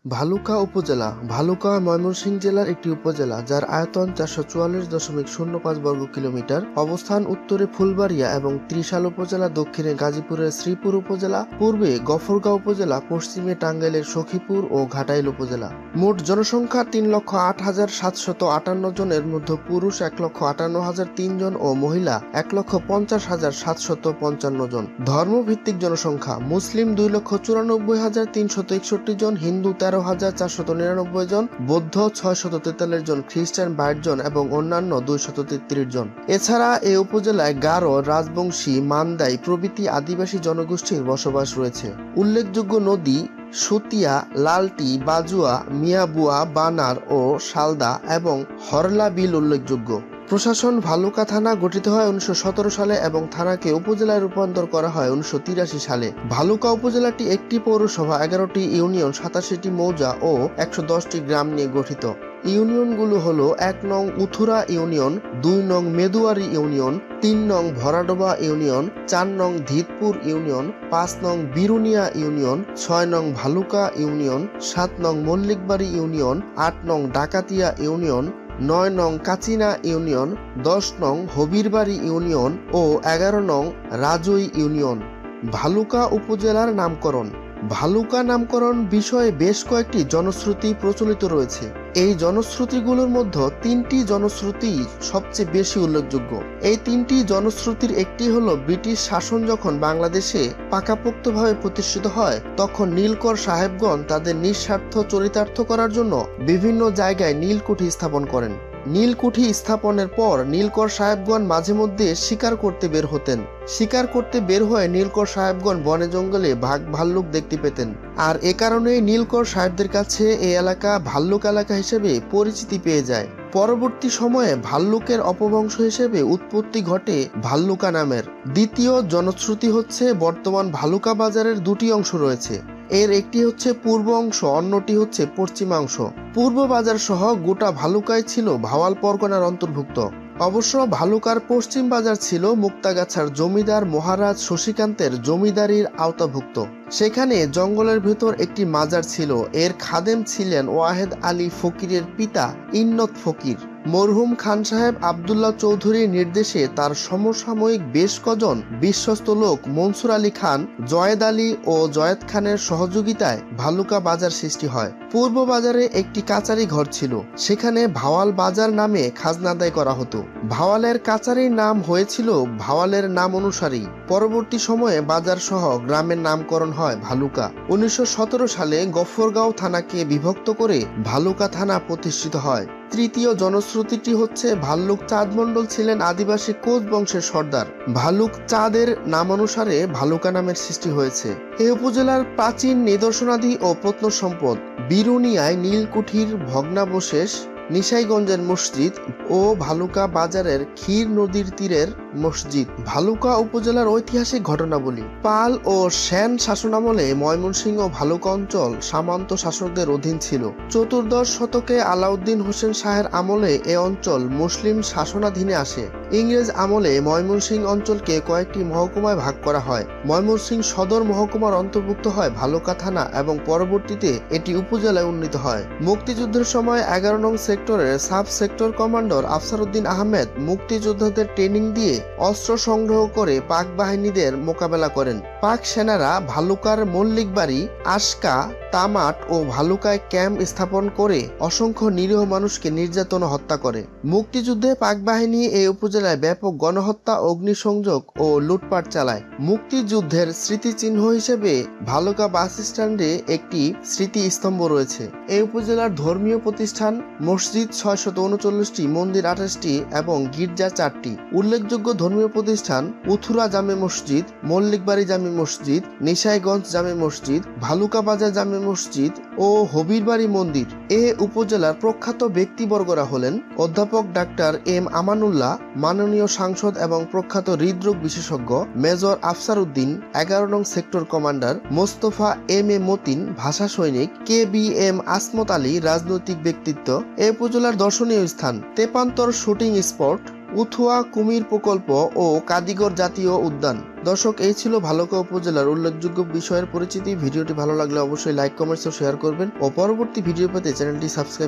ভালুকা উপজেলা ভালুকা ময়মনসিংহ জেলার একটি উপজেলা, যার আয়তন ৪৪৪.০৫ বর্গ কিলোমিটার। অবস্থান উত্তরে ফুলবাড়িয়া এবং ত্রিশাল উপজেলা, দক্ষিণে গাজীপুরের শ্রীপুর উপজেলা, পূর্বে গফরগাঁও উপজেলা, পশ্চিমে টাঙ্গাইলের সখীপুর ও ঘাটাইল উপজেলা। মোট জনসংখ্যা ৩,০৮,৭৫৮ জন, এর মধ্যে পুরুষ ১,৫৮,০০৩ জন ও মহিলা ১,৫০,৭৫৫ জন। ধর্মভিত্তিক জনসংখ্যা: মুসলিম ২,৯৪,৩৬১ জন, হিন্দু ১৩,৪৯৯ জন, বৌদ্ধ ৬৪৩ জন, খ্রিস্টান ৬২ জন এবং অন্যান্য ২৩৩ জন। এছাড়া এ উপজেলায় গারো, রাজবংশী, মান্দাই প্রভৃতি আদিবাসী জনগোষ্ঠীর বসবাস রয়েছে। উল্লেখযোগ্য নদী: সুতিয়া, লালটি, বাজুয়া, মিয়াবুয়া, বানার ও শালদা এবং হরলা বিল উল্লেখযোগ্য। প্রশাসন: ভালুকা থানা গঠিত হয় ১৯১৭ সালে এবং থানাকে উপজেলায় রূপান্তর করা হয় ১৯৮৩ সালে। ভালুকা উপজেলাটি একটি পৌরসভা, ১১টি ইউনিয়ন, ৮৭টি মৌজা ও ১১০টি গ্রাম নিয়ে গঠিত। ইউনিয়নগুলো হলো: ১ নং উথুরা ইউনিয়ন, ২ নং মেদুয়ারি ইউনিয়ন, ৩ নং ভরাডোবা ইউনিয়ন, ৪ নং ধিতপুর ইউনিয়ন, ৫ নং বিরুনিয়া ইউনিয়ন, ৬ নং ভালুকা ইউনিয়ন, ৭ নং মল্লিকবাড়ি ইউনিয়ন, ৮ নং ডাকাতিয়া ইউনিয়ন, ৯ নং কাচিনা ইউনিয়ন, ১০ নং হবিরবাড়ি ইউনিয়ন ও ১১ নং রাজই ইউনিয়ন। ভালুকা উপজেলার নামকরণ: ভালুকা নামকরণ বিষয়ে বেশ কয়েকটি জনশ্রুতি প্রচলিত রয়েছে। এই জনশ্রুতিগুলোর মধ্যে ৩টি জনশ্রুতি সবচেয়ে বেশি উল্লেখযোগ্য। এই ৩টি জনশ্রুতির একটি হলো, ব্রিটিশ শাসন যখন বাংলাদেশে পাকাপোক্তভাবে প্রতিষ্ঠিত হয়, তখন নীলকর সাহেবগণ তাদের নিঃস্বার্থ চরিতার্থ করার জন্য বিভিন্ন জায়গায় নীলকুঠি স্থাপন করেন। নীলকুঠি স্থাপনের পর নীলকর সাহেবগণ মাঝে মধ্যে শিকার করতে বের হতেন। শিকার করতে বের হয়ে নীলকর সাহেবগণ বনে জঙ্গলে বাঘ ভাল্লুক দেখতে পেতেন, আর এ কারণে নীলকর সাহেবদের কাছে এই এলাকা ভাল্লুক এলাকা হিসেবে পরিচিতি পেয়ে যায়। পরবর্তী সময়ে ভাল্লুকের অপবংশ হিসেবে উৎপত্তি ঘটে ভাল্লুকা নামের। দ্বিতীয় জনশ্রুতি হচ্ছে, বর্তমান ভালুকা বাজারের দুটি অংশ রয়েছে। এর একটি হচ্ছে পূর্ব অংশ, অন্যটি হচ্ছে পশ্চিমাংশ। পূর্ব বাজার সহ গোটা ভালুকাই ছিল ভাওয়াল পরগনার অন্তর্ভুক্ত। অবশ্য ভালুকার পশ্চিম বাজার ছিল মুক্তাগাছার জমিদার মহারাজ শশীকান্তের জমিদারির আওতাভুক্ত। সেখানে জঙ্গলের ভেতর একটি মাজার ছিল। এর খাদেম ছিলেন ওয়াহেদ আলী ফকিরের পিতা ইন্নত ফকির। মরহুম খান সাহেব আবদুল্লাহ চৌধুরীর নির্দেশে তার সমসাময়িক বেশ কজন বিশ্বস্ত লোক মনসুর আলী খান, জয়েদ আলী ও জয়েদ খানের সহযোগিতায় ভালুকা বাজার সৃষ্টি হয়। পূর্ব বাজারে একটি কাচারি ঘর ছিল। সেখানে ভাওয়াল বাজার নামে খাজনা আদায় করা হতো। ভাওয়ালের কাচারির নাম হয়েছিল ভাওয়ালের নাম অনুসারেই। পরবর্তী সময়ে বাজার সহ গ্রামের নামকরণ হয় ভালুকা। ১৯১৭ সালে গফরগাঁও থানাকে বিভক্ত করে ভালুকা থানা প্রতিষ্ঠিত হয়। তৃতীয় জনশ্রুতিটি হচ্ছে, ভাল্লুক চাঁদ মণ্ডল ছিলেন আদিবাসী কোচ বংশের সর্দার। ভালুক চাঁদের নামানুসারে ভালুকা নামের সৃষ্টি হয়েছে। এই উপজেলার প্রাচীন নিদর্শনাদি ও প্রত্নসম্পদ: বিরুনিয়ায় নীলকুঠির ভগ্নাবশেষ, নিশাইগঞ্জের মসজিদ ও ভালুকা বাজারের ক্ষীর নদীর তীরের মসজিদ। ভালুকা উপজেলার ঐতিহাসিক ঘটনাবলী: পাল ও সেন শাসনামলে ময়মনসিংহ ও ভালুকা অঞ্চল সামন্ত শাসকদের অধীন ছিল। চতুর্দশ শতকে আলাউদ্দিন হোসেন শাহের আমলে এ অঞ্চল মুসলিম শাসনাধীনে আসে। ইংরেজ আমলে ময়মনসিংহ অঞ্চলকে কয়েকটি মহকুমায় ভাগ করা হয়। ময়মনসিংহ সদর মহকুমার অন্তর্ভুক্ত হয় ভালুকা থানা এবং পরবর্তীতে এটি উপজেলায় উন্নীত হয়। মুক্তিযুদ্ধের সময় ১১ নং সেক্টরের sub sector commander Afsar Uddin Ahmed মুক্তিযোদ্ধাদের ট্রেনিং দিয়ে অস্ত্র সংগ্রহ করে পাক বাহিনীদের মোকাবেলা করেন। পাক সেনারা ভালুকার মল্লিকবাড়ি, আশকা, তামাট ও ভালুকায় ক্যাম্প স্থাপন করে অসংখ্য নিরীহ মানুষকে নির্যাতন ও হত্যা করে। মুক্তিযুদ্ধে পাক বাহিনী এই উপজেলায় ব্যাপক গণহত্যা, অগ্নিসংযোগ ও লুটপাট চালায়। মুক্তিযুদ্ধের স্মৃতিচিহ্ন হিসেবে ভালুকা বাস স্ট্যান্ডে একটি স্মৃতিস্তম্ভ রয়েছে। এই উপজেলার ধর্মীয় প্রতিষ্ঠান: মসজিদ ৬৩৯টি, মন্দির ২৮টি এবং গির্জা ৪টি। উল্লেখযোগ্য ধর্মীয় প্রতিষ্ঠান: উথুরা জামে মসজিদ, মল্লিকবাড়ি জামে মসজিদ, নিশাইগঞ্জ জামে মসজিদ, ভালুকা বাজার জামে মসজিদ ও হবিরবাড়ি মন্দির। এ উপজেলার প্রখ্যাত ব্যক্তিবর্গরা হলেন অধ্যাপক ডাক্তার এম আমানুল্লাহ, মাননীয় সাংসদ এবং প্রখ্যাত হৃদরোগ বিশেষজ্ঞ মেজর আফসার উদ্দিন, ১১ নং sector commander Mostafa M A Matin, ভাষা সৈনিক, K B M Asmat Ali, রাজনৈতিক ব্যক্তিত্ব। এ উপজেলার দর্শনীয় স্থান: তেপান্তর শুটিং স্পট, উথুয়া কুমির প্রকল্প ও কাদিগড় জাতীয় উদ্যান। দর্শক, এই ছিল ভালুকা উপজেলার উল্লেখযোগ্য বিষয়ের পরিচিতি। ভিডিওটি ভালো লাগলে অবশ্যই লাইক, কমেন্টস ও শেয়ার করবেন ও পরবর্তী ভিডিও পেতে চ্যানেলটি সাবস্ক্রাইব